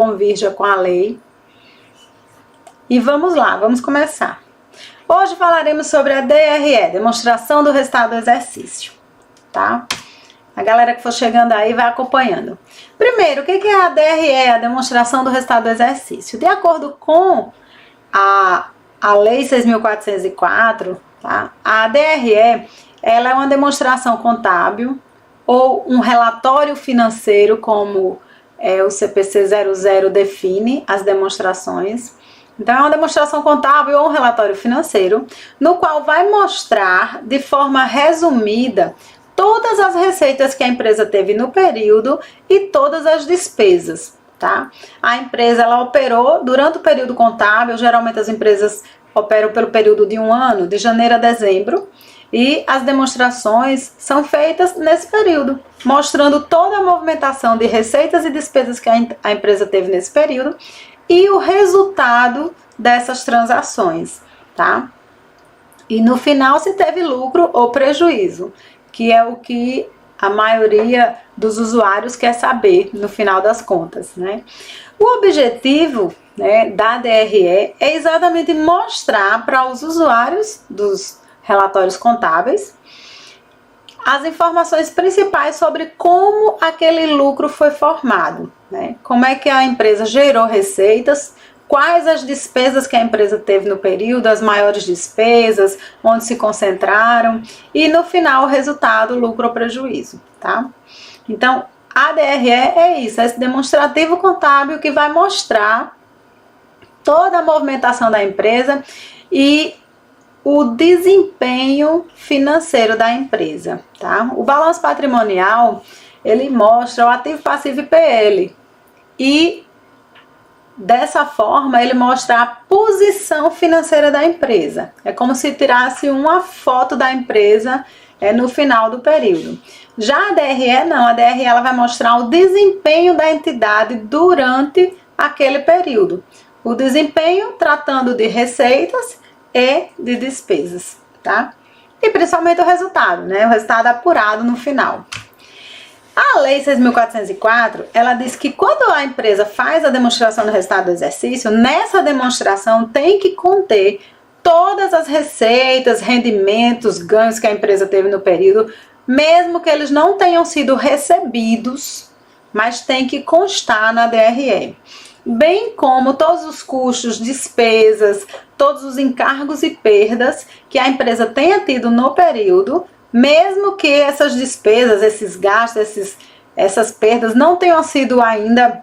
convirja com a lei. E vamos lá, vamos começar. Hoje falaremos sobre a DRE, Demonstração do Resultado do Exercício, tá? A galera que for chegando aí vai acompanhando. Primeiro, o que é a DRE, a Demonstração do Resultado do Exercício? De acordo com a Lei 6.404, tá? A DRE, ela é uma demonstração contábil ou um relatório financeiro, como o CPC 00 define as demonstrações. Então, é uma demonstração contábil ou um relatório financeiro, no qual vai mostrar de forma resumida todas as receitas que a empresa teve no período e todas as despesas, tá? A empresa, ela operou durante o período contábil, geralmente as empresas operam pelo período de um ano, de janeiro a dezembro, e as demonstrações são feitas nesse período, mostrando toda a movimentação de receitas e despesas que a empresa teve nesse período e o resultado dessas transações, tá? E no final se teve lucro ou prejuízo, que é o que a maioria dos usuários quer saber no final das contas, né? O objetivo, né, da DRE é exatamente mostrar para os usuários dos relatórios contábeis as informações principais sobre como aquele lucro foi formado, né? Como é que a empresa gerou receitas, quais as despesas que a empresa teve no período, as maiores despesas, onde se concentraram, e no final o resultado, lucro ou prejuízo, tá? Então, a DRE é isso, é esse demonstrativo contábil que vai mostrar toda a movimentação da empresa e o desempenho financeiro da empresa, tá? O balanço patrimonial, ele mostra o ativo, passivo e PL. E dessa forma, ele mostra a posição financeira da empresa. É como se tirasse uma foto da empresa no final do período. Já a DRE não, a DRE ela vai mostrar o desempenho da entidade durante aquele período. O desempenho tratando de receitas e de despesas, tá? E principalmente o resultado, né? O resultado apurado no final. A Lei 6.404, ela diz que quando a empresa faz a demonstração do resultado do exercício, nessa demonstração tem que conter todas as receitas, rendimentos, ganhos que a empresa teve no período, mesmo que eles não tenham sido recebidos, mas tem que constar na DRE. Bem como todos os custos, despesas, todos os encargos e perdas que a empresa tenha tido no período, mesmo que essas despesas, esses gastos, essas perdas não tenham sido ainda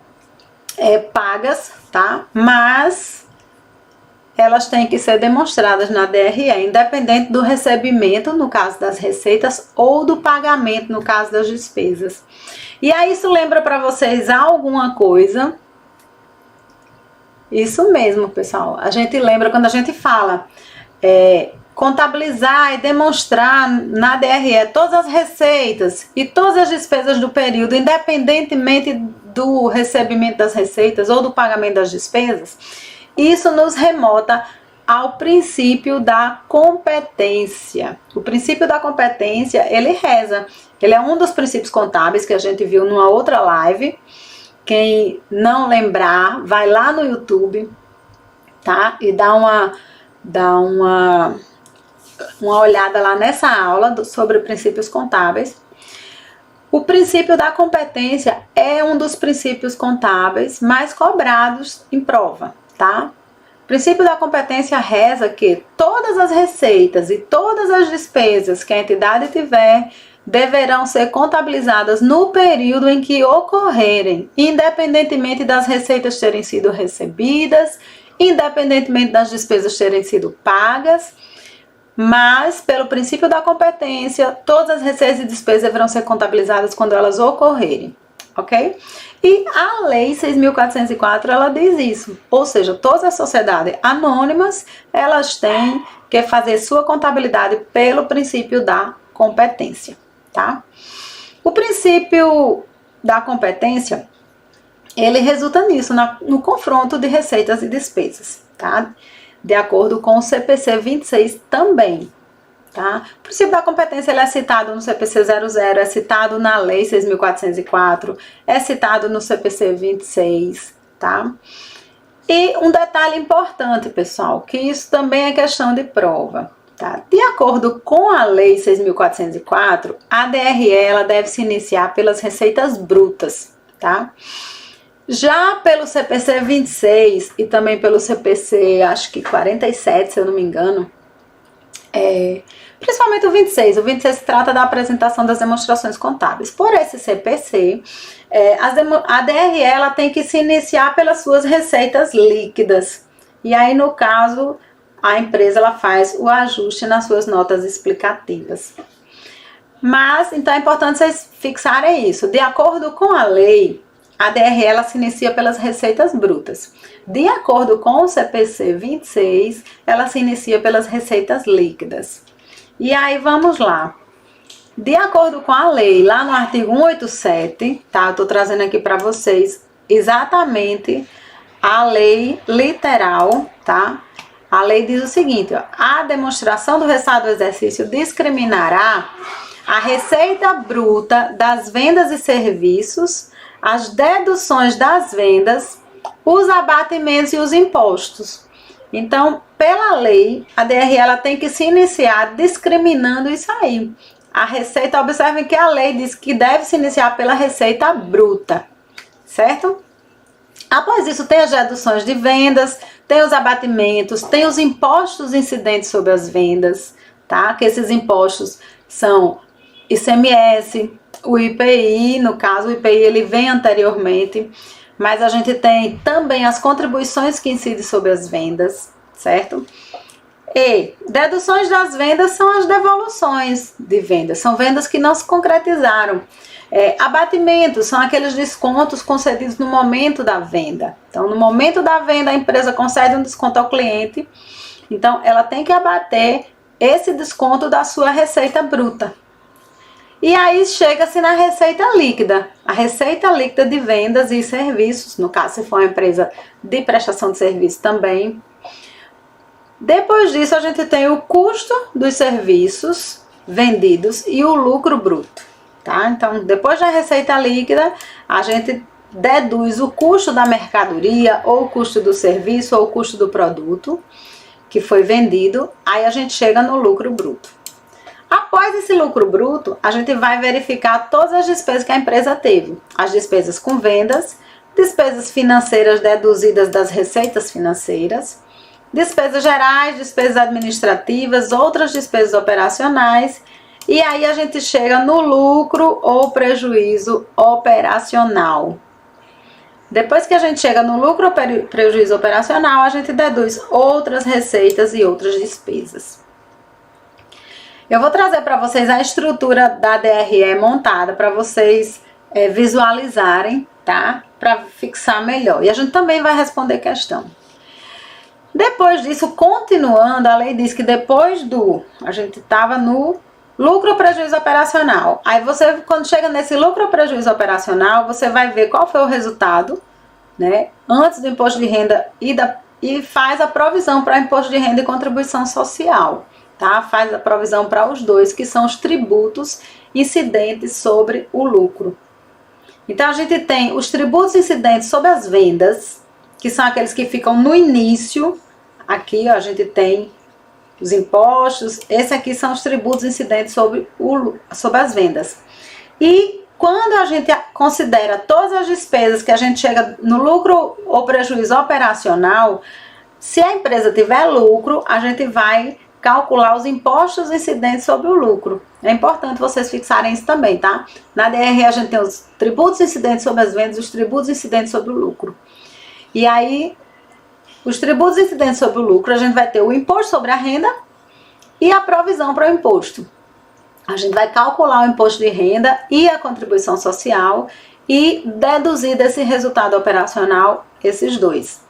pagas, tá? Mas elas têm que ser demonstradas na DRE, independente do recebimento, no caso das receitas, ou do pagamento, no caso das despesas. E aí isso lembra para vocês alguma coisa? Isso mesmo, pessoal. A gente lembra quando a gente fala contabilizar e demonstrar na DRE todas as receitas e todas as despesas do período, independentemente do recebimento das receitas ou do pagamento das despesas. Isso nos remota ao princípio da competência. O princípio da competência, ele reza. Ele é um dos princípios contábeis que a gente viu numa outra live. Quem não lembrar, vai lá no YouTube, tá? E dá uma olhada lá nessa aula sobre princípios contábeis. O princípio da competência é um dos princípios contábeis mais cobrados em prova, tá? O princípio da competência reza que todas as receitas e todas as despesas que a entidade tiver deverão ser contabilizadas no período em que ocorrerem, independentemente das receitas terem sido recebidas, independentemente das despesas terem sido pagas, mas, pelo princípio da competência, todas as receitas e despesas deverão ser contabilizadas quando elas ocorrerem, ok? E a Lei 6.404, ela diz isso, ou seja, todas as sociedades anônimas, elas têm que fazer sua contabilidade pelo princípio da competência. Tá? O princípio da competência, ele resulta nisso, no confronto de receitas e despesas, tá? De acordo com o CPC 26 também, tá? O princípio da competência, ele é citado no CPC 00, é citado na Lei 6.404, é citado no CPC 26, tá? E um detalhe importante, pessoal, que isso também é questão de prova, tá? De acordo com a Lei 6.404, a DRE ela deve se iniciar pelas receitas brutas, tá? Já pelo CPC 26 e também pelo CPC, acho que 47, se eu não me engano, principalmente o 26 se trata da apresentação das demonstrações contábeis. Por esse CPC, a DRE ela tem que se iniciar pelas suas receitas líquidas. E aí, no caso, a empresa ela faz o ajuste nas suas notas explicativas. Mas, então é importante vocês fixarem isso. De acordo com a lei, a DRE ela se inicia pelas receitas brutas. De acordo com o CPC 26, ela se inicia pelas receitas líquidas. E aí vamos lá. De acordo com a lei, lá no artigo 187, tá? Eu tô trazendo aqui para vocês exatamente a lei literal, tá? A lei diz o seguinte, ó, a demonstração do resultado do exercício discriminará a receita bruta das vendas e serviços, as deduções das vendas, os abatimentos e os impostos. Então, pela lei, a DRE ela tem que se iniciar discriminando isso aí. A receita, observem que a lei diz que deve se iniciar pela receita bruta, certo? Após isso, tem as deduções de vendas, tem os abatimentos, tem os impostos incidentes sobre as vendas, tá? Que esses impostos são ICMS, o IPI, no caso o IPI ele vem anteriormente, mas a gente tem também as contribuições que incidem sobre as vendas, certo? E deduções das vendas são as devoluções de vendas, são vendas que não se concretizaram. Abatimentos são aqueles descontos concedidos no momento da venda. Então, no momento da venda, a empresa concede um desconto ao cliente, então ela tem que abater esse desconto da sua receita bruta. E aí chega-se na receita líquida. A receita líquida de vendas e serviços, no caso se for uma empresa de prestação de serviço também. Depois disso a gente tem o custo dos serviços vendidos e o lucro bruto, tá? Então depois da receita líquida a gente deduz o custo da mercadoria ou o custo do serviço ou o custo do produto que foi vendido, aí a gente chega no lucro bruto. Após esse lucro bruto, a gente vai verificar todas as despesas que a empresa teve. As despesas com vendas, despesas financeiras deduzidas das receitas financeiras, despesas gerais, despesas administrativas, outras despesas operacionais. E aí a gente chega no lucro ou prejuízo operacional. Depois que a gente chega no lucro ou prejuízo operacional, a gente deduz outras receitas e outras despesas. Eu vou trazer para vocês a estrutura da DRE montada para vocês visualizarem, tá? Para fixar melhor. E a gente também vai responder questão. Depois disso, continuando, a lei diz que depois a gente estava no lucro ou prejuízo operacional. Aí você, quando chega nesse lucro ou prejuízo operacional, você vai ver qual foi o resultado, né? Antes do imposto de renda e faz a provisão para imposto de renda e contribuição social. Tá? Faz a provisão para os dois, que são os tributos incidentes sobre o lucro. Então, a gente tem os tributos incidentes sobre as vendas, que são aqueles que ficam no início. Aqui, ó, a gente tem os impostos. Esse aqui são os tributos incidentes sobre as vendas. E quando a gente considera todas as despesas que a gente chega no lucro ou prejuízo operacional, se a empresa tiver lucro, a gente vai calcular os impostos incidentes sobre o lucro. É importante vocês fixarem isso também, tá? Na DRE a gente tem os tributos incidentes sobre as vendas e os tributos incidentes sobre o lucro. E aí, os tributos incidentes sobre o lucro, a gente vai ter o imposto sobre a renda e a provisão para o imposto. A gente vai calcular o imposto de renda e a contribuição social e deduzir desse resultado operacional esses dois.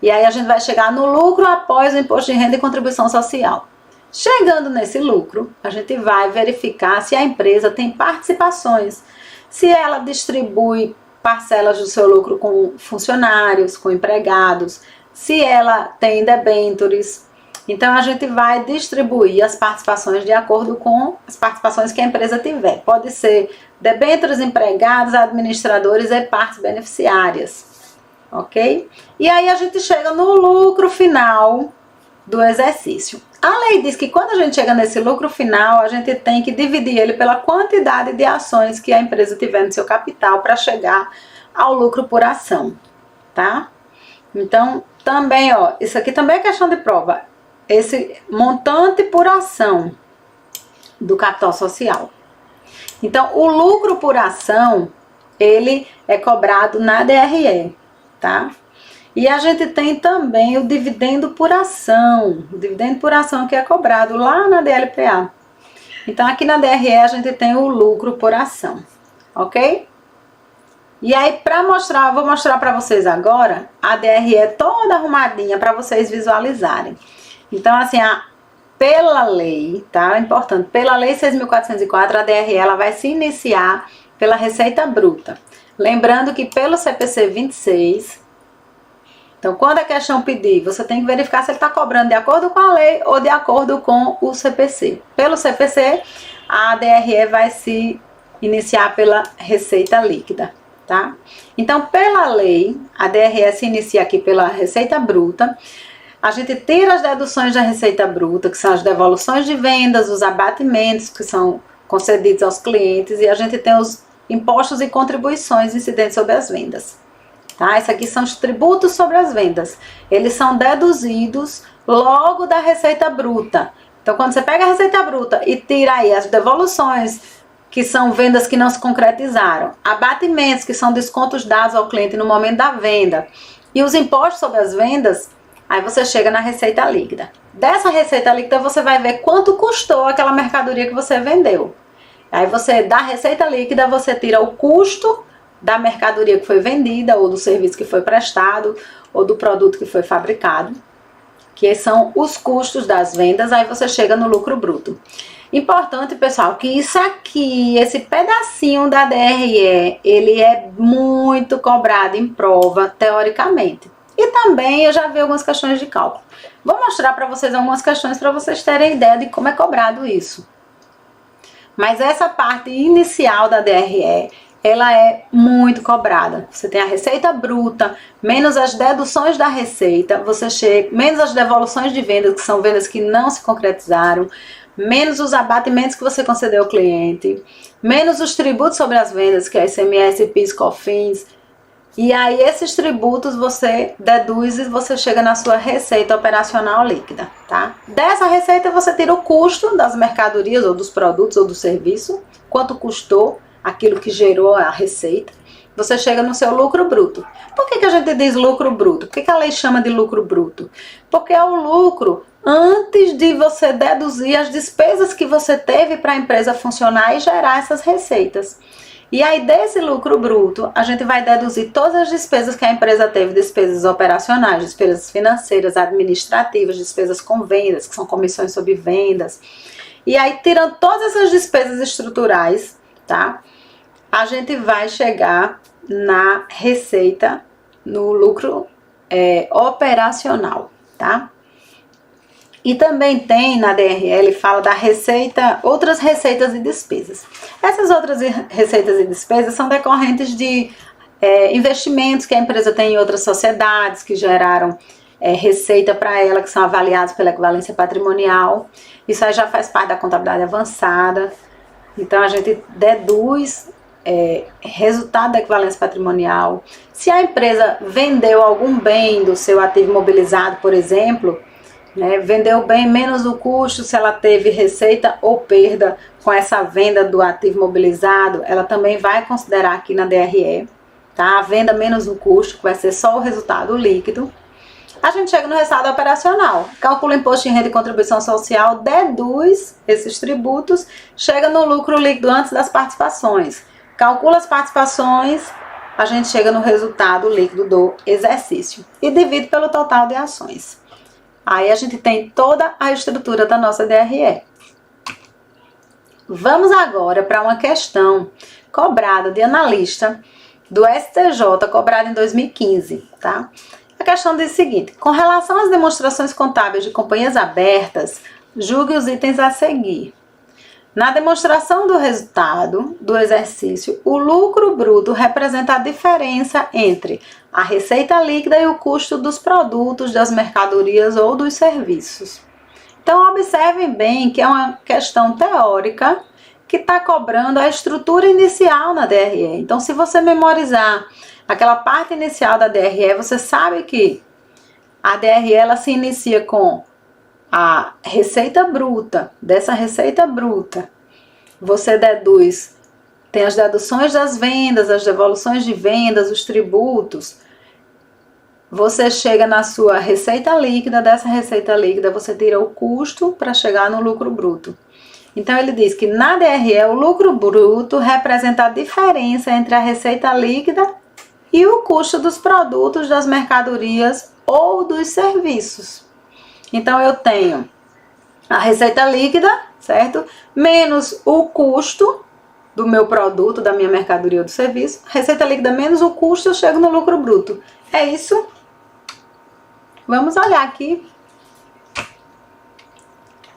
E aí a gente vai chegar no lucro após o imposto de renda e contribuição social. Chegando nesse lucro, a gente vai verificar se a empresa tem participações, se ela distribui parcelas do seu lucro com funcionários, com empregados, se ela tem debêntures. Então a gente vai distribuir as participações de acordo com as participações que a empresa tiver. Pode ser debêntures, empregados, administradores e partes beneficiárias. ok? E aí a gente chega no lucro final do exercício. A lei diz que quando a gente chega nesse lucro final, a gente tem que dividir ele pela quantidade de ações que a empresa tiver no seu capital para chegar ao lucro por ação, tá? Então, também, ó, isso aqui também é questão de prova. Esse montante por ação do capital social. Então, o lucro por ação, ele é cobrado na DRE, tá? E a gente tem também o dividendo por ação. O dividendo por ação que é cobrado lá na DLPA. Então, aqui na DRE a gente tem o lucro por ação, ok? E aí, para mostrar, vou mostrar para vocês agora a DRE toda arrumadinha para vocês visualizarem. Então, assim, pela lei, tá? É importante, pela lei 6.404, a DRE ela vai se iniciar pela receita bruta. Lembrando que pelo CPC 26, então quando a questão pedir, você tem que verificar se ele está cobrando de acordo com a lei ou de acordo com o CPC. Pelo CPC, a DRE vai se iniciar pela receita líquida, tá? Então, pela lei, a DRE se inicia aqui pela receita bruta. A gente tira as deduções da receita bruta, que são as devoluções de vendas, os abatimentos que são concedidos aos clientes, e a gente tem os impostos e contribuições incidentes sobre as vendas. Tá? Isso aqui são os tributos sobre as vendas. Eles são deduzidos logo da receita bruta. Então, quando você pega a receita bruta e tira aí as devoluções, que são vendas que não se concretizaram, abatimentos, que são descontos dados ao cliente no momento da venda, e os impostos sobre as vendas, aí você chega na receita líquida. Dessa receita líquida você vai ver quanto custou aquela mercadoria que você vendeu. Aí você, da receita líquida, você tira o custo da mercadoria que foi vendida, ou do serviço que foi prestado, ou do produto que foi fabricado, que são os custos das vendas, aí você chega no lucro bruto. Importante, pessoal, que isso aqui, esse pedacinho da DRE, ele é muito cobrado em prova, teoricamente. E também eu já vi algumas questões de cálculo. Vou mostrar para vocês algumas questões para vocês terem ideia de como é cobrado isso. Mas essa parte inicial da DRE, ela é muito cobrada. Você tem a receita bruta, menos as deduções da receita, você chega, menos as devoluções de vendas, que são vendas que não se concretizaram, menos os abatimentos que você concedeu ao cliente, menos os tributos sobre as vendas, que é ICMS, PIS, COFINS. E aí esses tributos você deduz e você chega na sua receita operacional líquida, tá? Dessa receita você tira o custo das mercadorias ou dos produtos ou do serviço, quanto custou aquilo que gerou a receita. Você chega no seu lucro bruto. Por que a gente diz lucro bruto? Por que a lei chama de lucro bruto? Porque é o lucro antes de você deduzir as despesas que você teve para a empresa funcionar e gerar essas receitas. E aí desse lucro bruto, a gente vai deduzir todas as despesas que a empresa teve, despesas operacionais, despesas financeiras, administrativas, despesas com vendas, que são comissões sobre vendas. E aí, tirando todas essas despesas estruturais, tá? A gente vai chegar na receita, no lucro operacional, tá? E também tem na DRE, fala da receita, outras receitas e despesas. Essas outras receitas e despesas são decorrentes de investimentos que a empresa tem em outras sociedades, que geraram receita para ela, que são avaliados pela equivalência patrimonial. Isso aí já faz parte da contabilidade avançada. Então, a gente deduz resultado da equivalência patrimonial. Se a empresa vendeu algum bem do seu ativo imobilizado, por exemplo, vendeu bem menos o custo, se ela teve receita ou perda com essa venda do ativo imobilizado, ela também vai considerar aqui na DRE, tá? A venda menos o custo, que vai ser só o resultado líquido. A gente chega no resultado operacional, calcula o imposto de renda e contribuição social, deduz esses tributos, chega no lucro líquido antes das participações. Calcula as participações, a gente chega no resultado líquido do exercício e divide pelo total de ações. Aí a gente tem toda a estrutura da nossa DRE. Vamos agora para uma questão cobrada de analista do STJ, cobrada em 2015, tá? A questão diz o seguinte: com relação às demonstrações contábeis de companhias abertas, julgue os itens a seguir. Na demonstração do resultado do exercício, o lucro bruto representa a diferença entre a receita líquida e o custo dos produtos, das mercadorias ou dos serviços. Então, observem bem que é uma questão teórica que está cobrando a estrutura inicial na DRE. Então, se você memorizar aquela parte inicial da DRE, você sabe que a DRE ela se inicia com a receita bruta. Dessa receita bruta, você deduz, tem as deduções das vendas, as devoluções de vendas, os tributos. Você chega na sua receita líquida, dessa receita líquida você tira o custo para chegar no lucro bruto. Então ele diz que na DRE o lucro bruto representa a diferença entre a receita líquida e o custo dos produtos, das mercadorias ou dos serviços. Então eu tenho a receita líquida, certo? Menos o custo do meu produto, da minha mercadoria ou do serviço. Receita líquida menos o custo, eu chego no lucro bruto. É isso? Vamos olhar aqui.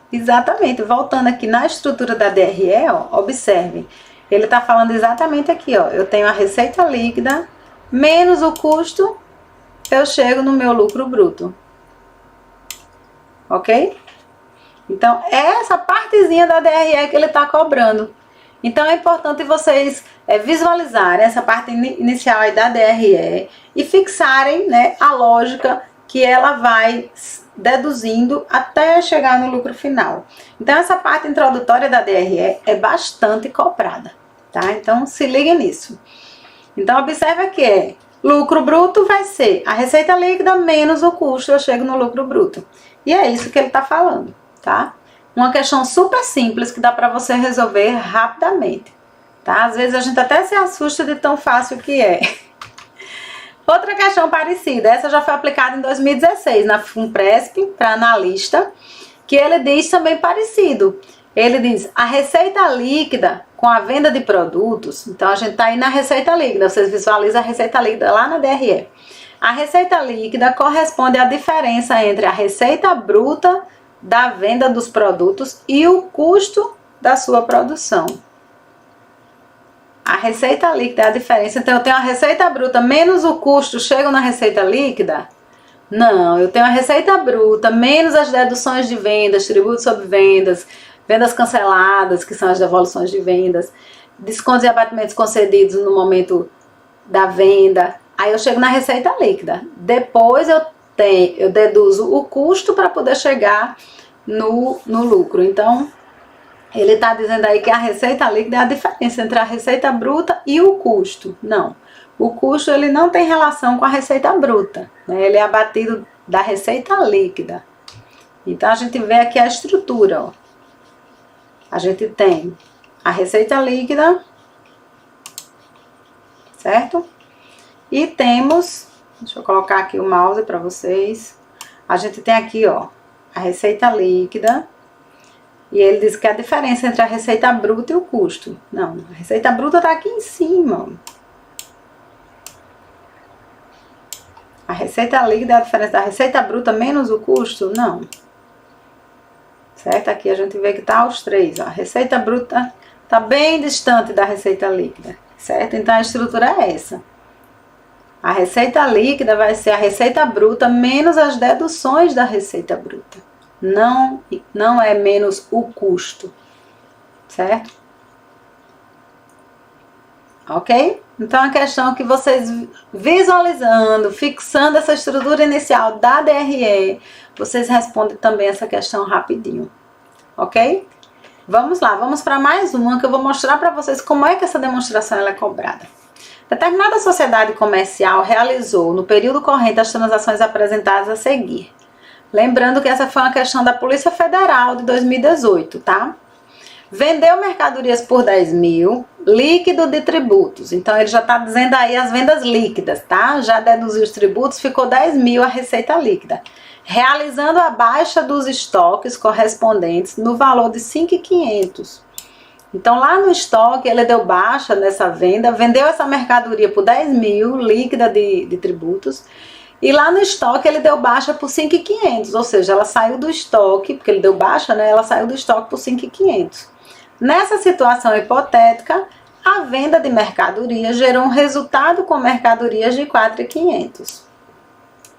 Exatamente, voltando aqui na estrutura da DRE, ó, observe. Ele está falando exatamente aqui, ó. Eu tenho a receita líquida menos o custo, eu chego no meu lucro bruto. Ok? Então, é essa partezinha da DRE que ele está cobrando. Então, é importante vocês visualizarem essa parte inicial aí da DRE e fixarem, né, a lógica que ela vai deduzindo até chegar no lucro final. Então, essa parte introdutória da DRE é bastante cobrada, tá? Então, se ligue nisso. Então, observa que lucro bruto vai ser a receita líquida menos o custo, eu chego no lucro bruto. E é isso que ele está falando, tá? Uma questão super simples que dá para você resolver rapidamente, tá? Às vezes a gente até se assusta de tão fácil que é. Outra questão parecida, essa já foi aplicada em 2016 na FUNPRESP para analista, que ele diz também parecido. Ele diz, a receita líquida com a venda de produtos, então a gente está aí na receita líquida, vocês visualizam a receita líquida lá na DRE. A receita líquida corresponde à diferença entre a receita bruta da venda dos produtos e o custo da sua produção. A receita líquida é a diferença. Então, eu tenho a receita bruta menos o custo, chego na receita líquida? Não, eu tenho a receita bruta menos as deduções de vendas, tributos sobre vendas, vendas canceladas, que são as devoluções de vendas, descontos e abatimentos concedidos no momento da venda. Aí eu chego na receita líquida. Depois eu deduzo o custo para poder chegar no lucro. Então, ele está dizendo aí que a receita líquida é a diferença entre a receita bruta e o custo. Não, o custo ele não tem relação com a receita bruta, né? Ele é abatido da receita líquida. Então, a gente vê aqui a estrutura, ó. A gente tem a receita líquida, certo? E temos, deixa eu colocar aqui o mouse para vocês. A gente tem aqui, ó, a receita líquida. E ele diz que a diferença entre a receita bruta e o custo. Não, a receita bruta está aqui em cima. A receita líquida é a diferença da receita bruta menos o custo? Não. Certo? Aqui a gente vê que está os três. Ó. A receita bruta está bem distante da receita líquida. Certo? Então a estrutura é essa. A receita líquida vai ser a receita bruta menos as deduções da receita bruta. Não é menos o custo. Certo? Ok? Então a questão é que vocês visualizando, fixando essa estrutura inicial da DRE, vocês respondem também essa questão rapidinho. Ok? Vamos lá, vamos para mais uma que eu vou mostrar para vocês como é que essa demonstração ela é cobrada. Determinada sociedade comercial realizou no período corrente as transações apresentadas a seguir. Lembrando que essa foi uma questão da Polícia Federal de 2018, tá? Vendeu mercadorias por 10 mil, líquido de tributos. Então, ele já está dizendo aí as vendas líquidas, tá? Já deduziu os tributos, ficou 10 mil a receita líquida. Realizando a baixa dos estoques correspondentes no valor de 5.500. Então, lá no estoque, ele deu baixa nessa venda, vendeu essa mercadoria por 10 mil, líquida de tributos. E lá no estoque, ele deu baixa por 5.500. Ou seja, ela saiu do estoque, porque ele deu baixa, né? Ela saiu do estoque por 5.500. Nessa situação hipotética, a venda de mercadoria gerou um resultado com mercadorias de 4.500.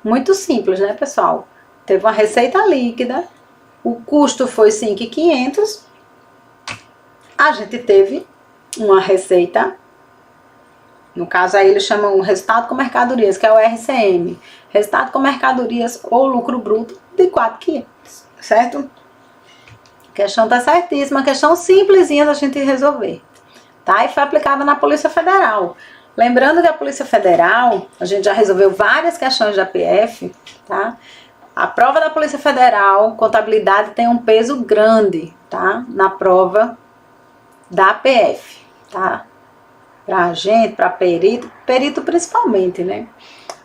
Muito simples, né, pessoal? Teve uma receita líquida, o custo foi 5.500, a gente teve uma receita, no caso aí eles chamam o resultado com mercadorias, que é o RCM, resultado com mercadorias ou lucro bruto de 4.500, certo? A questão tá certíssima, questão simplesinha da gente resolver, tá? E foi aplicada na Polícia Federal. Lembrando que a Polícia Federal, a gente já resolveu várias questões da PF, tá? A prova da Polícia Federal, contabilidade, tem um peso grande, tá? Na prova da PF, tá? Pra gente, pra perito principalmente, né?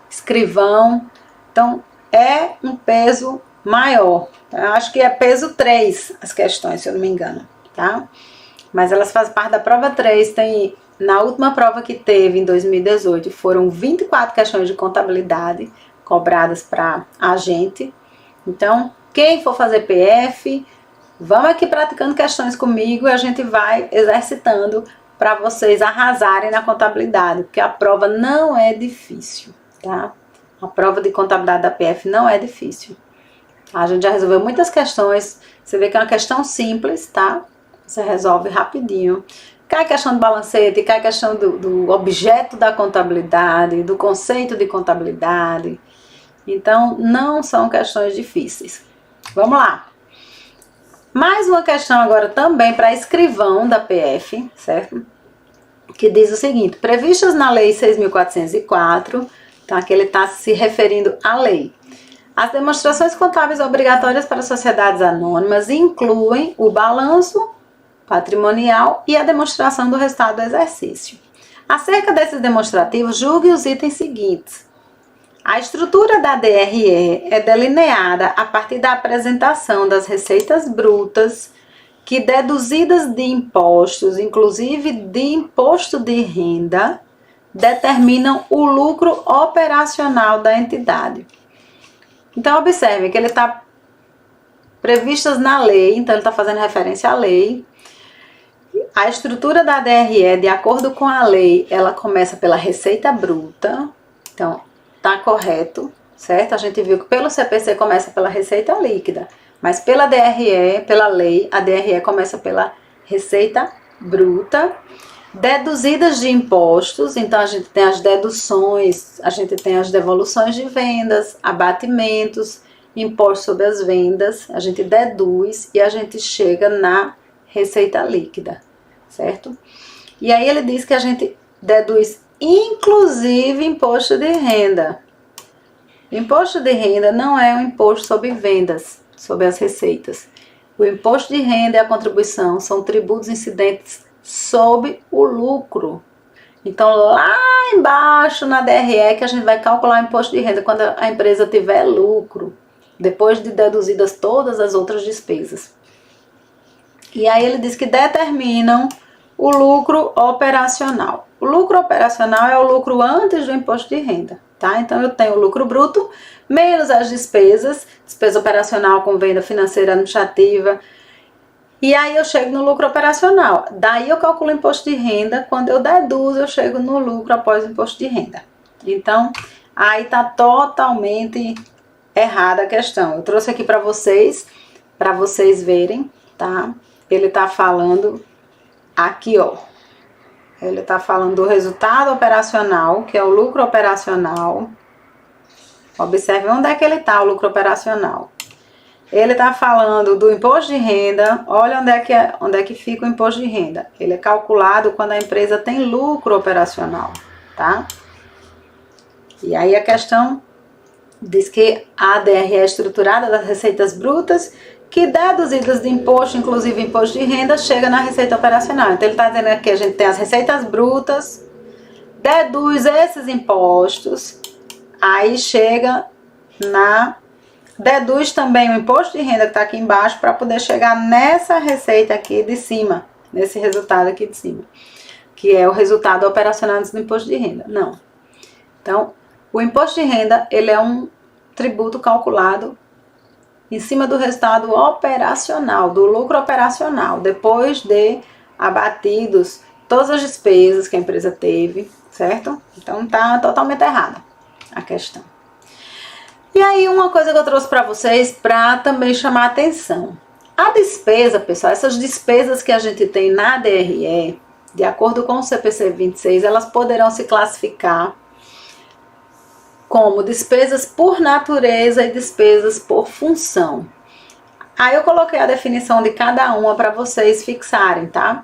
Escrivão. Então, é um peso maior. Eu acho que é peso 3 as questões, se eu não me engano, tá? Mas elas fazem parte da prova 3, tem... Na última prova que teve, em 2018, foram 24 questões de contabilidade cobradas para a gente. Então, quem for fazer PF, vamos aqui praticando questões comigo e a gente vai exercitando para vocês arrasarem na contabilidade, porque a prova não é difícil, tá? A prova de contabilidade da PF não é difícil. A gente já resolveu muitas questões, você vê que é uma questão simples, tá? Você resolve rapidinho. Cai a questão do balancete, cai a questão do objeto da contabilidade, do conceito de contabilidade. Então, não são questões difíceis. Vamos lá. Mais uma questão agora também para escrivão da PF, certo? Que diz o seguinte: previstas na Lei 6.404, então aqui ele está se referindo à lei. As demonstrações contábeis obrigatórias para sociedades anônimas incluem o balanço patrimonial e a demonstração do resultado do exercício. Acerca desses demonstrativos, julgue os itens seguintes. A estrutura da DRE é delineada a partir da apresentação das receitas brutas que, deduzidas de impostos, inclusive de imposto de renda, determinam o lucro operacional da entidade. Então, observe que ele está previstas na lei, então ele está fazendo referência à lei. A estrutura da DRE, de acordo com a lei, ela começa pela receita bruta. Então, tá correto, certo? A gente viu que pelo CPC começa pela receita líquida, mas pela DRE, pela lei, a DRE começa pela receita bruta, deduzidas de impostos. Então, a gente tem as deduções, a gente tem as devoluções de vendas, abatimentos, imposto sobre as vendas, a gente deduz e a gente chega na receita líquida, certo? E aí ele diz que a gente deduz inclusive imposto de renda. Imposto de renda não é um imposto sobre vendas, sobre as receitas. O imposto de renda e a contribuição são tributos incidentes sobre o lucro. Então, lá embaixo na DRE que a gente vai calcular o imposto de renda quando a empresa tiver lucro, depois de deduzidas todas as outras despesas. E aí ele diz que determinam o lucro operacional. O lucro operacional é o lucro antes do imposto de renda, tá? Então eu tenho o lucro bruto menos as despesas, despesa operacional com venda financeira administrativa, e aí eu chego no lucro operacional. Daí eu calculo o imposto de renda, quando eu deduzo eu chego no lucro após o imposto de renda. Então, aí tá totalmente errada a questão. Eu trouxe aqui para vocês verem, tá? Ele tá falando aqui, ó. Ele tá falando do resultado operacional, que é o lucro operacional. Observe onde é que ele tá, o lucro operacional. Ele tá falando do imposto de renda. Olha onde é que fica o imposto de renda. Ele é calculado quando a empresa tem lucro operacional, tá? E aí a questão diz que a DRE é estruturada das receitas brutas que, deduzidas de imposto, inclusive imposto de renda, chega na receita operacional. Então ele está dizendo que a gente tem as receitas brutas, deduz esses impostos, aí chega deduz também o imposto de renda que está aqui embaixo para poder chegar nessa receita aqui de cima, nesse resultado aqui de cima, que é o resultado operacional do imposto de renda. Não. Então, o imposto de renda, ele é um tributo calculado em cima do resultado operacional, do lucro operacional, depois de abatidos todas as despesas que a empresa teve, certo? Então tá totalmente errada a questão. E aí uma coisa que eu trouxe para vocês para também chamar a atenção. A despesa, pessoal, essas despesas que a gente tem na DRE, de acordo com o CPC 26, elas poderão se classificar como despesas por natureza e despesas por função. Aí eu coloquei a definição de cada uma para vocês fixarem, tá?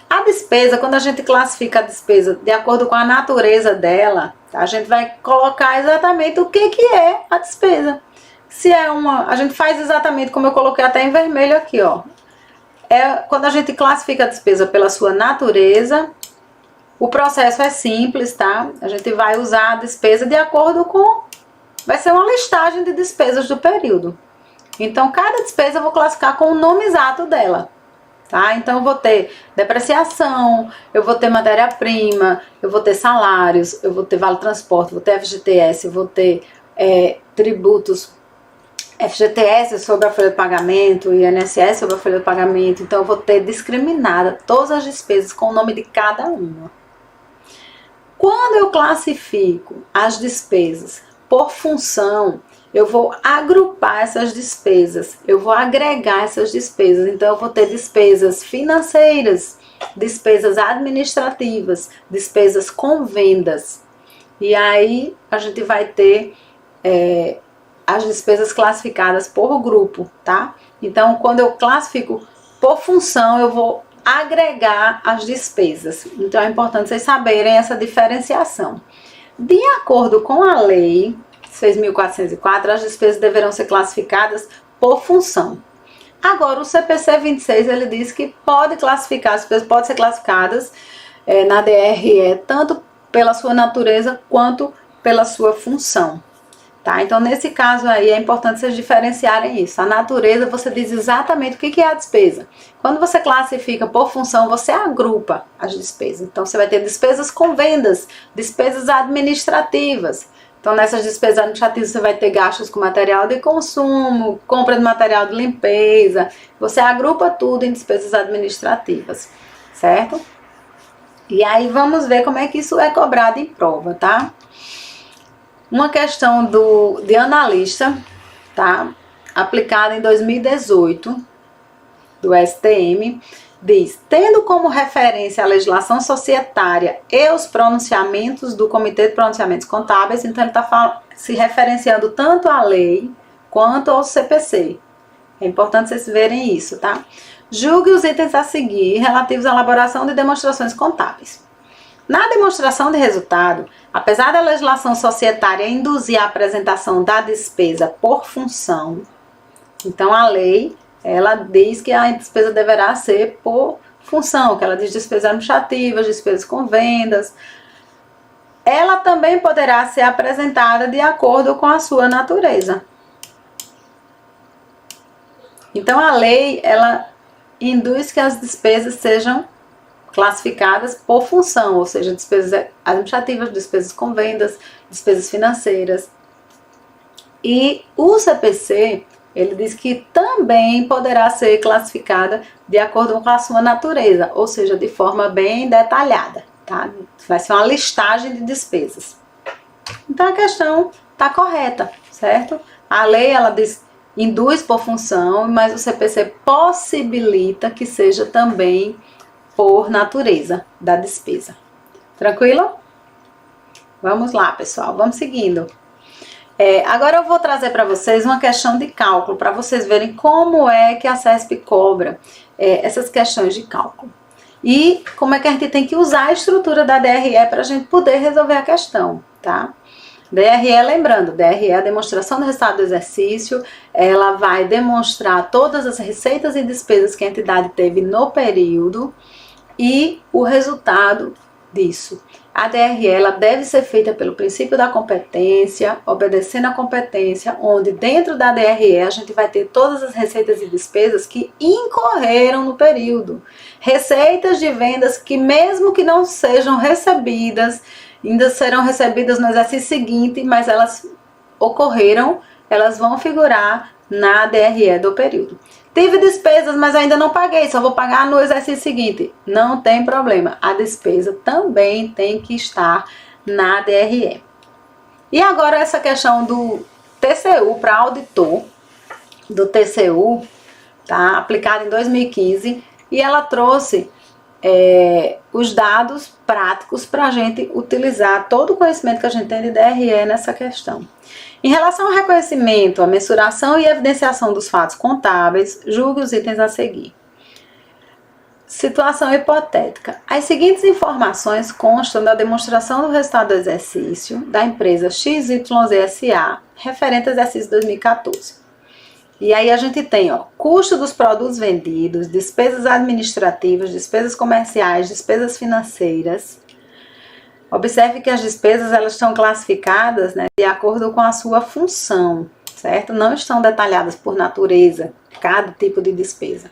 A despesa, quando a gente classifica a despesa de acordo com a natureza dela, tá? A gente vai colocar exatamente o que é a despesa. Se é a gente faz exatamente como eu coloquei até em vermelho aqui, ó. Quando a gente classifica a despesa pela sua natureza, o processo é simples, tá? A gente vai usar a despesa de acordo com... Vai ser uma listagem de despesas do período. Então, cada despesa eu vou classificar com o nome exato dela, tá? Então, eu vou ter depreciação, eu vou ter matéria-prima, eu vou ter salários, eu vou ter vale-transporte, vou ter FGTS, eu vou ter tributos, FGTS sobre a folha de pagamento, INSS sobre a folha de pagamento. Então, eu vou ter discriminada todas as despesas com o nome de cada uma. Quando eu classifico as despesas por função, eu vou agrupar essas despesas, eu vou agregar essas despesas. Então, eu vou ter despesas financeiras, despesas administrativas, despesas com vendas. E aí, a gente vai ter as despesas classificadas por grupo, tá? Então, quando eu classifico por função, eu vou agregar as despesas. Então, é importante vocês saberem essa diferenciação. De acordo com a lei 6.404, as despesas deverão ser classificadas por função. Agora, o CPC 26, ele diz que pode classificar, as despesas podem ser classificadas na DRE, tanto pela sua natureza quanto pela sua função. Tá? Então, nesse caso aí, é importante vocês diferenciarem isso. A natureza, você diz exatamente o que é a despesa. Quando você classifica por função, você agrupa as despesas. Então, você vai ter despesas com vendas, despesas administrativas. Então, nessas despesas administrativas, você vai ter gastos com material de consumo, compra de material de limpeza. Você agrupa tudo em despesas administrativas, certo? E aí, vamos ver como é que isso é cobrado em prova, tá? Uma questão de analista, tá? Aplicada em 2018, do STM, diz: tendo como referência a legislação societária e os pronunciamentos do Comitê de Pronunciamentos Contábeis, então ele está se referenciando tanto à lei quanto ao CPC. É importante vocês verem isso, tá? Julgue os itens a seguir relativos à elaboração de demonstrações contábeis. Na demonstração de resultado, apesar da legislação societária induzir a apresentação da despesa por função, então a lei, ela diz que a despesa deverá ser por função, que ela diz despesas administrativas, despesas com vendas. Ela também poderá ser apresentada de acordo com a sua natureza. Então a lei, ela induz que as despesas sejam classificadas por função, ou seja, despesas administrativas, despesas com vendas, despesas financeiras. E o CPC, ele diz que também poderá ser classificada de acordo com a sua natureza, ou seja, de forma bem detalhada, tá? Vai ser uma listagem de despesas. Então a questão está correta, certo? A lei, ela diz, induz por função, mas o CPC possibilita que seja também por natureza da despesa. Tranquilo? Vamos lá, pessoal, vamos seguindo. Agora eu vou trazer para vocês uma questão de cálculo, para vocês verem como é que a CESP cobra essas questões de cálculo. E como é que a gente tem que usar a estrutura da DRE para a gente poder resolver a questão, tá? DRE, lembrando, DRE é a demonstração do resultado do exercício, ela vai demonstrar todas as receitas e despesas que a entidade teve no período e o resultado disso. A DRE, ela deve ser feita pelo princípio da competência, obedecendo a competência, onde dentro da DRE a gente vai ter todas as receitas e despesas que incorreram no período. Receitas de vendas que, mesmo que não sejam recebidas, ainda serão recebidas no exercício seguinte, mas elas ocorreram elas vão figurar na DRE do período. Tive despesas, mas ainda não paguei, só vou pagar no exercício seguinte. Não tem problema, a despesa também tem que estar na DRE. E agora essa questão do TCU para auditor, do TCU, tá, aplicado em 2015, e ela trouxe os dados práticos para a gente utilizar todo o conhecimento que a gente tem de DRE nessa questão. Em relação ao reconhecimento, a mensuração e evidenciação dos fatos contábeis, julgue os itens a seguir. Situação hipotética. As seguintes informações constam da demonstração do resultado do exercício da empresa XYZSA, referente ao exercício 2014. E aí a gente tem, ó, custo dos produtos vendidos, despesas administrativas, despesas comerciais, despesas financeiras. Observe que as despesas elas estão classificadas, né, de acordo com a sua função, certo? Não estão detalhadas por natureza, cada tipo de despesa.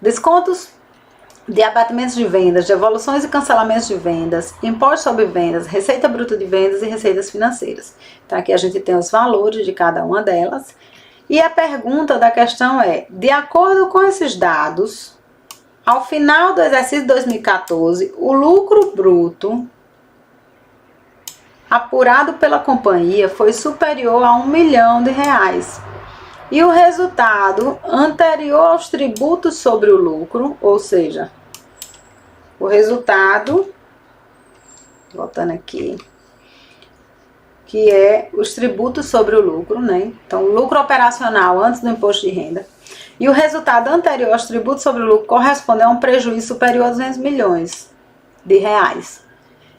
Descontos de abatimentos de vendas, devoluções e cancelamentos de vendas, imposto sobre vendas, receita bruta de vendas e receitas financeiras. Então aqui a gente tem os valores de cada uma delas. E a pergunta da questão é, de acordo com esses dados, ao final do exercício 2014, o lucro bruto apurado pela companhia foi superior a R$1 milhão. E o resultado anterior aos tributos sobre o lucro, ou seja, o resultado, voltando aqui, que é os tributos sobre o lucro, né? Então, o lucro operacional antes do imposto de renda. E o resultado anterior aos tributos sobre o lucro corresponde a um prejuízo superior a R$200 milhões.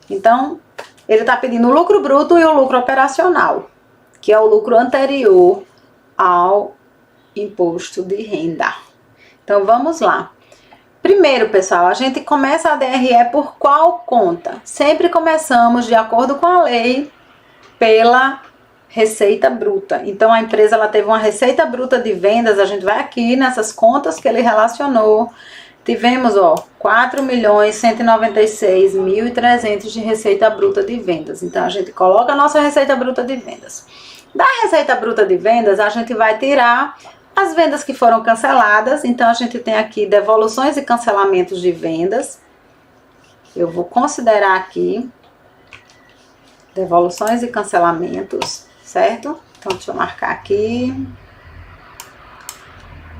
Então, ele está pedindo o lucro bruto e o lucro operacional, que é o lucro anterior ao imposto de renda. Então, vamos lá. Primeiro, pessoal, a gente começa a DRE por qual conta? Sempre começamos, de acordo com a lei, pela receita bruta. Então, a empresa ela teve uma receita bruta de vendas, a gente vai aqui nessas contas que ele relacionou. Tivemos, ó, 4.196.300 de receita bruta de vendas. Então, a gente coloca a nossa receita bruta de vendas. Da receita bruta de vendas, a gente vai tirar as vendas que foram canceladas. Então, a gente tem aqui devoluções e cancelamentos de vendas. Eu vou considerar aqui devoluções e cancelamentos, certo? Então, deixa eu marcar aqui.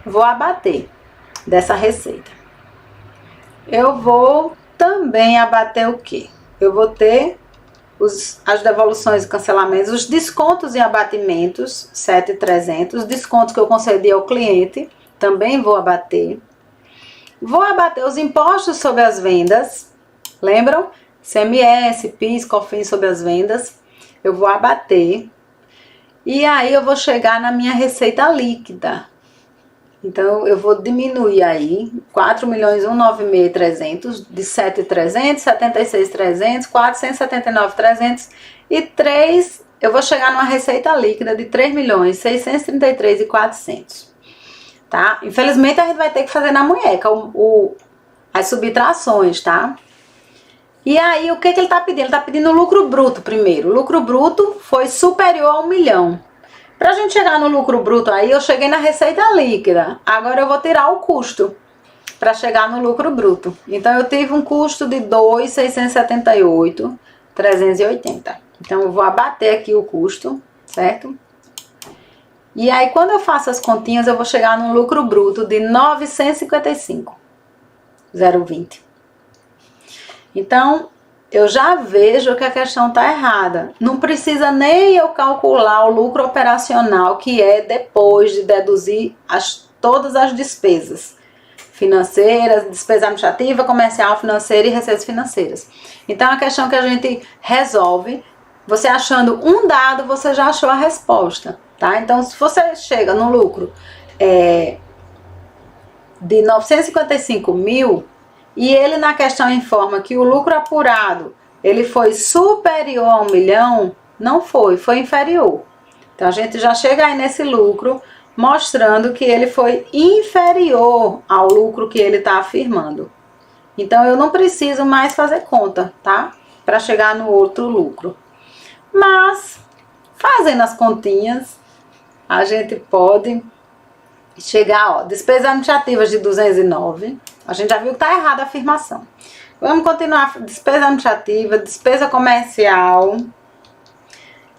Vou abater dessa receita. Eu vou também abater o quê? Eu vou ter as devoluções e cancelamentos, os descontos e abatimentos, 7.300, descontos que eu concedi ao cliente, também vou abater. Vou abater os impostos sobre as vendas, lembram? CMS, PIS, COFINS sobre as vendas, eu vou abater. E aí eu vou chegar na minha receita líquida. Então, eu vou diminuir aí 4.196.300 de 7.300, 76.300, 479.300 e 3, eu vou chegar numa receita líquida de 3.633.400, tá? Infelizmente, a gente vai ter que fazer na munheca as subtrações, tá? E aí, o que ele tá pedindo? Ele tá pedindo o lucro bruto primeiro. O lucro bruto foi superior a R$1 milhão. Pra gente chegar no lucro bruto aí, eu cheguei na receita líquida. Agora eu vou tirar o custo para chegar no lucro bruto. Então, eu tive um custo de 2.678.380. Então, eu vou abater aqui o custo, certo? E aí, quando eu faço as continhas, eu vou chegar no lucro bruto de 955.020. Então, eu já vejo que a questão está errada. Não precisa nem eu calcular o lucro operacional, que é depois de deduzir todas as despesas financeiras, despesa administrativa, comercial, financeira e receitas financeiras. Então, a questão que a gente resolve, você achando um dado, você já achou a resposta, tá? Então, se você chega no lucro de 955 mil, e ele na questão informa que o lucro apurado, ele foi superior a R$1 milhão, não foi inferior. Então, a gente já chega aí nesse lucro, mostrando que ele foi inferior ao lucro que ele está afirmando. Então, eu não preciso mais fazer conta, tá? Para chegar no outro lucro. Mas, fazendo as continhas, a gente pode chegar, ó, despesas administrativas de 209. A gente já viu que tá errada a afirmação. Vamos continuar. Despesa administrativa, despesa comercial,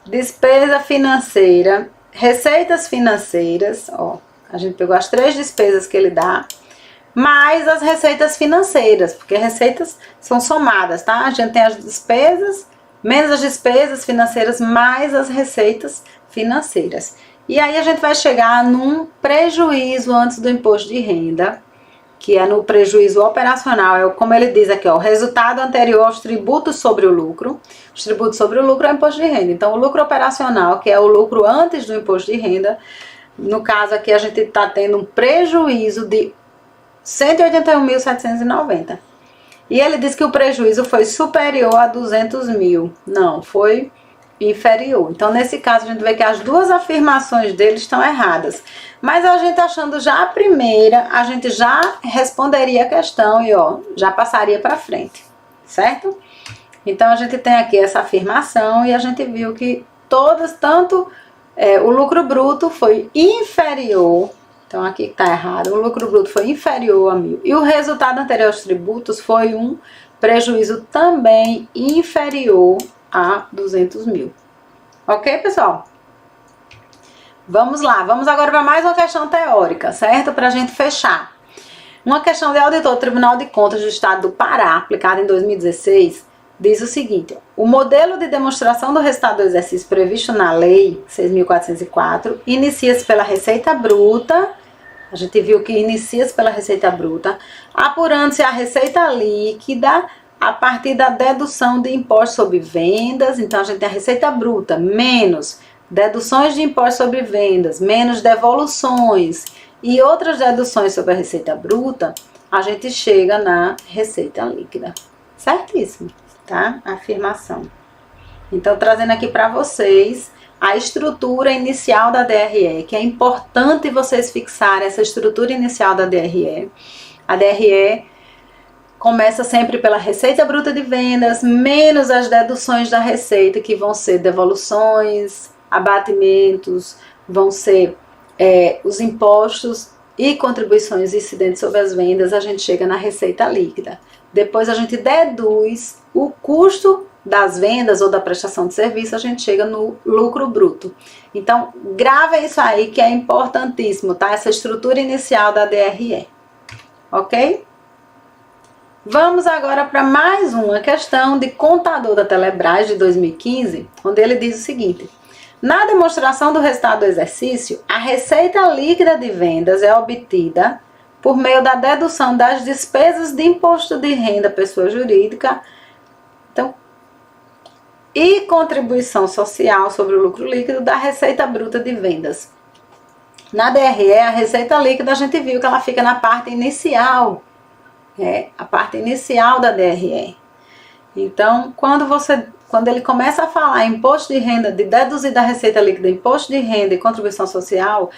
despesa financeira, receitas financeiras, ó. A gente pegou as 3 despesas que ele dá, mais as receitas financeiras, porque receitas são somadas, tá? A gente tem as despesas, menos as despesas financeiras, mais as receitas financeiras. E aí a gente vai chegar num prejuízo antes do imposto de renda, que é no prejuízo operacional, é como ele diz aqui, ó, o resultado anterior aos tributos sobre o lucro. Os tributos sobre o lucro é o imposto de renda. Então, o lucro operacional, que é o lucro antes do imposto de renda, no caso aqui a gente está tendo um prejuízo de 181.790. E ele diz que o prejuízo foi superior a 200 mil. Não, foi inferior. Então, nesse caso, a gente vê que as 2 afirmações dele estão erradas. Mas a gente achando já a primeira, a gente já responderia a questão e, ó, já passaria para frente, certo? Então, a gente tem aqui essa afirmação e a gente viu que todas, tanto o lucro bruto foi inferior. Então, aqui está errado. O lucro bruto foi inferior a 1.000. E o resultado anterior aos tributos foi um prejuízo também inferior a 200 mil. Ok, pessoal? Vamos lá. Vamos agora para mais uma questão teórica, certo? Para a gente fechar. Uma questão de auditor do Tribunal de Contas do Estado do Pará, aplicada em 2016, diz o seguinte: o modelo de demonstração do resultado do exercício previsto na Lei 6.404 inicia-se pela receita bruta. A gente viu que inicia-se pela receita bruta, apurando-se a receita líquida a partir da dedução de imposto sobre vendas. Então, a gente tem a receita bruta menos deduções de imposto sobre vendas, menos devoluções e outras deduções sobre a receita bruta, a gente chega na receita líquida. Certíssimo, tá? Afirmação. Então, trazendo aqui para vocês a estrutura inicial da DRE, que é importante vocês fixarem essa estrutura inicial da DRE. A DRE começa sempre pela receita bruta de vendas, menos as deduções da receita, que vão ser devoluções, abatimentos, vão ser os impostos e contribuições incidentes sobre as vendas. A gente chega na receita líquida. Depois a gente deduz o custo das vendas ou da prestação de serviço, a gente chega no lucro bruto. Então, grava isso aí que é importantíssimo, tá? Essa estrutura inicial da DRE. Ok? Vamos agora para mais uma questão de contador da Telebrás de 2015, onde ele diz o seguinte: na demonstração do resultado do exercício, a receita líquida de vendas é obtida por meio da dedução das despesas de imposto de renda à pessoa jurídica, então, e contribuição social sobre o lucro líquido da receita bruta de vendas. Na DRE, a receita líquida, a gente viu que ela fica na parte inicial, a parte inicial da DRE. Então, quando ele começa a falar em imposto de renda, de deduzir da receita líquida, imposto de renda e contribuição social,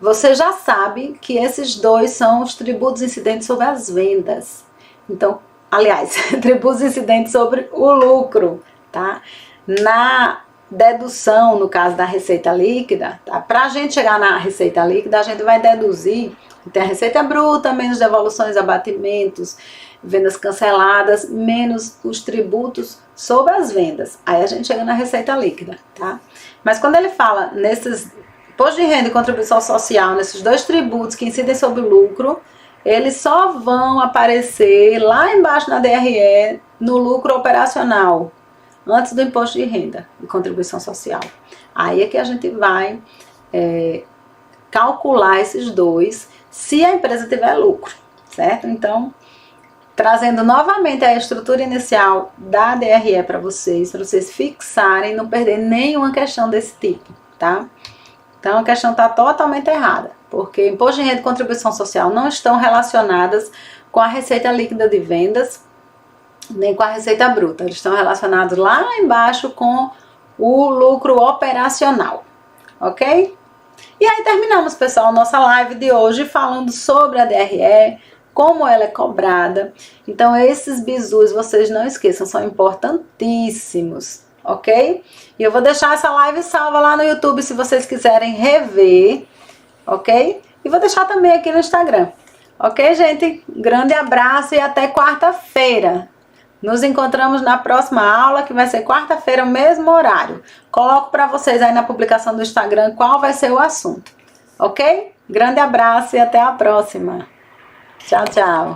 você já sabe que esses dois são os tributos incidentes sobre as vendas. Então, aliás, tributos incidentes sobre o lucro, tá? Na dedução, no caso da receita líquida, tá? Para a gente chegar na receita líquida, a gente vai deduzir, tem a receita bruta, menos devoluções, abatimentos, vendas canceladas, menos os tributos sobre as vendas. Aí a gente chega na receita líquida, tá? Mas quando ele fala nesses imposto de renda e contribuição social, nesses dois tributos que incidem sobre o lucro, eles só vão aparecer lá embaixo na DRE, no lucro operacional, antes do imposto de renda e contribuição social. Aí é que a gente vai calcular esses dois, se a empresa tiver lucro, certo? Então, trazendo novamente a estrutura inicial da DRE para vocês fixarem e não perder nenhuma questão desse tipo, tá? Então, a questão está totalmente errada, porque imposto de renda e contribuição social não estão relacionadas com a receita líquida de vendas, nem com a receita bruta. Eles estão relacionados lá embaixo com o lucro operacional, ok? E aí terminamos, pessoal, nossa live de hoje falando sobre a DRE, como ela é cobrada. Então, esses bizus, vocês não esqueçam, são importantíssimos. ok? E eu vou deixar essa live salva lá no YouTube se vocês quiserem rever, ok? E vou deixar também aqui no Instagram. Ok, gente? Grande abraço e até quarta-feira. Nos encontramos na próxima aula, que vai ser quarta-feira, o mesmo horário. Coloco para vocês aí na publicação do Instagram qual vai ser o assunto. Ok? Grande abraço e até a próxima. Tchau, tchau.